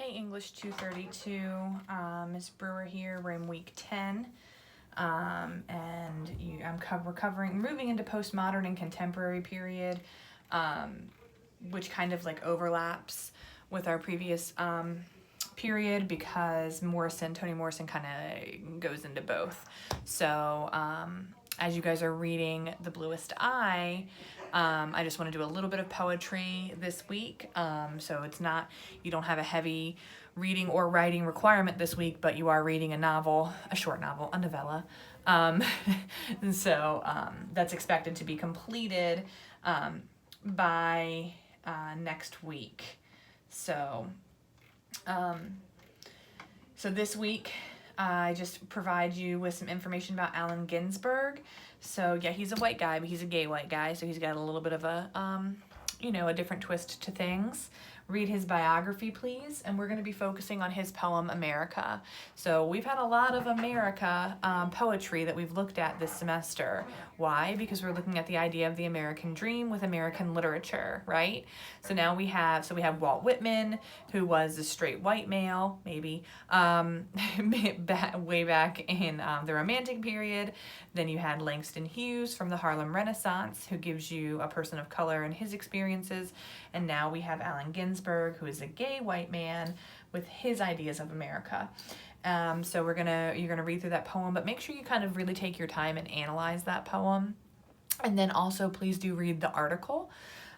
Hey, English 232, Ms. Brewer here. We're in week 10, and we're moving into postmodern and contemporary period, which kind of like overlaps with our previous period because Toni Morrison kind of goes into both. So as you guys are reading The Bluest Eye, I just want to do a little bit of poetry this week. So it's not, you don't have a heavy reading or writing requirement this week, but you are reading a novel, a short novel, a novella. And so that's expected to be completed by next week. So this week, I just provide you with some information about Allen Ginsberg. So yeah, he's a white guy, but he's a gay white guy, so he's got a little bit of a, a different twist to things. Read his biography, please, and we're going to be focusing on his poem, America. So we've had a lot of America poetry that we've looked at this semester. Why? Because we're looking at the idea of the American dream with American literature, right? So now we have Walt Whitman, who was a straight white male, maybe, way back in the Romantic period. Then you had Langston Hughes from the Harlem Renaissance, who gives you a person of color and his experiences. And now we have Allen Ginsberg, who is a gay white man with his ideas of America. So you're gonna read through that poem, but make sure you kind of really take your time and analyze that poem. And then also please do read the article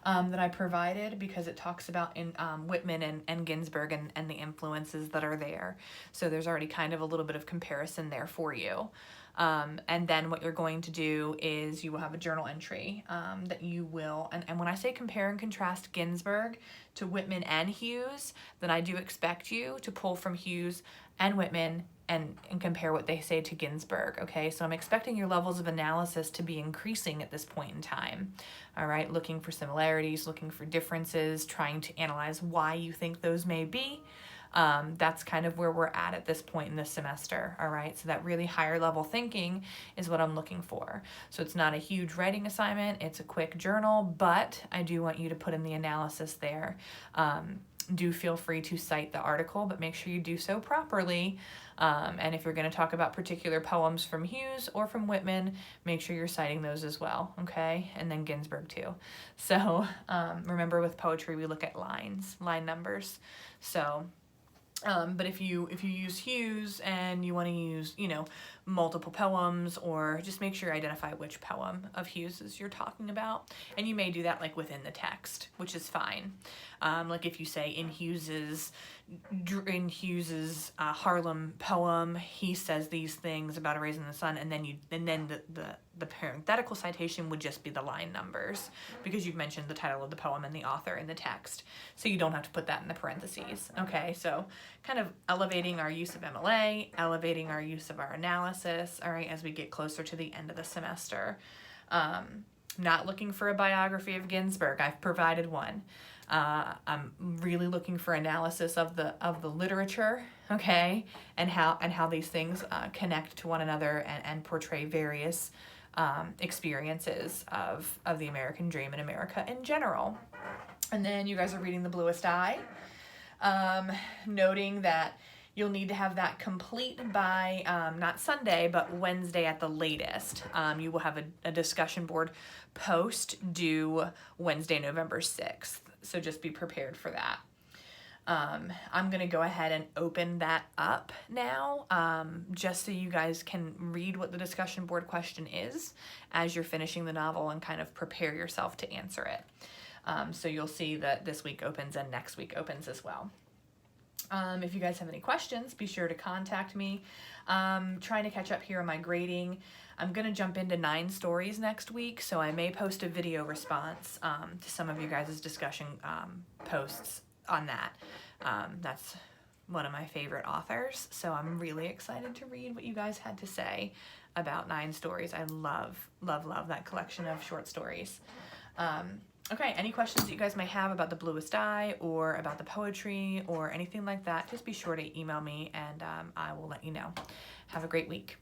that I provided, because it talks about Whitman and Ginsberg and the influences that are there. So there's already kind of a little bit of comparison there for you. And then what you're going to do is you will have a journal entry that you will, and when I say compare and contrast Ginsberg to Whitman and Hughes, then I do expect you to pull from Hughes and Whitman and compare what they say to Ginsberg, okay? So I'm expecting your levels of analysis to be increasing at this point in time, all right? Looking for similarities, looking for differences, trying to analyze why you think those may be. That's kind of where we're at this point in this semester, all right? So that really higher level thinking is what I'm looking for. So it's not a huge writing assignment, it's a quick journal, but I do want you to put in the analysis there. Do feel free to cite the article, but make sure you do so properly. And if you're going to talk about particular poems from Hughes or from Whitman, make sure you're citing those as well, okay? And then Ginsberg too. So remember, with poetry, we look at line numbers. So but if you use Hughes and you want to use, multiple poems, or just make sure you identify which poem of Hughes's you're talking about. And you may do that like within the text, which is fine. Like if you say in Hughes's Harlem poem, he says these things about a raisin in the sun, and then the parenthetical citation would just be the line numbers, because you've mentioned the title of the poem and the author in the text, so you don't have to put that in the parentheses. Okay, so kind of elevating our use of MLA, elevating our use of our analysis, all right, as we get closer to the end of the semester. Not looking for a biography of Ginsberg. I've provided one. I'm really looking for analysis of the literature, okay, and how these things connect to one another and portray various experiences of the American dream and America in general. And then you guys are reading The Bluest Eye, noting that you'll need to have that complete by not Sunday, but Wednesday at the latest. You will have a discussion board post due Wednesday, November 6th. So just be prepared for that. I'm going to go ahead and open that up now, just so you guys can read what the discussion board question is as you're finishing the novel and kind of prepare yourself to answer it. So you'll see that this week opens and next week opens as well. If you guys have any questions, be sure to contact me. Trying to catch up here on my grading. I'm going to jump into 9 stories next week, so I may post a video response to some of you guys' discussion posts on that. That's one of my favorite authors, so I'm really excited to read what you guys had to say about 9 stories. I love that collection of short stories. Okay, any questions that you guys may have about The Bluest Eye or about the poetry or anything like that, just be sure to email me and I will let you know. Have a great week.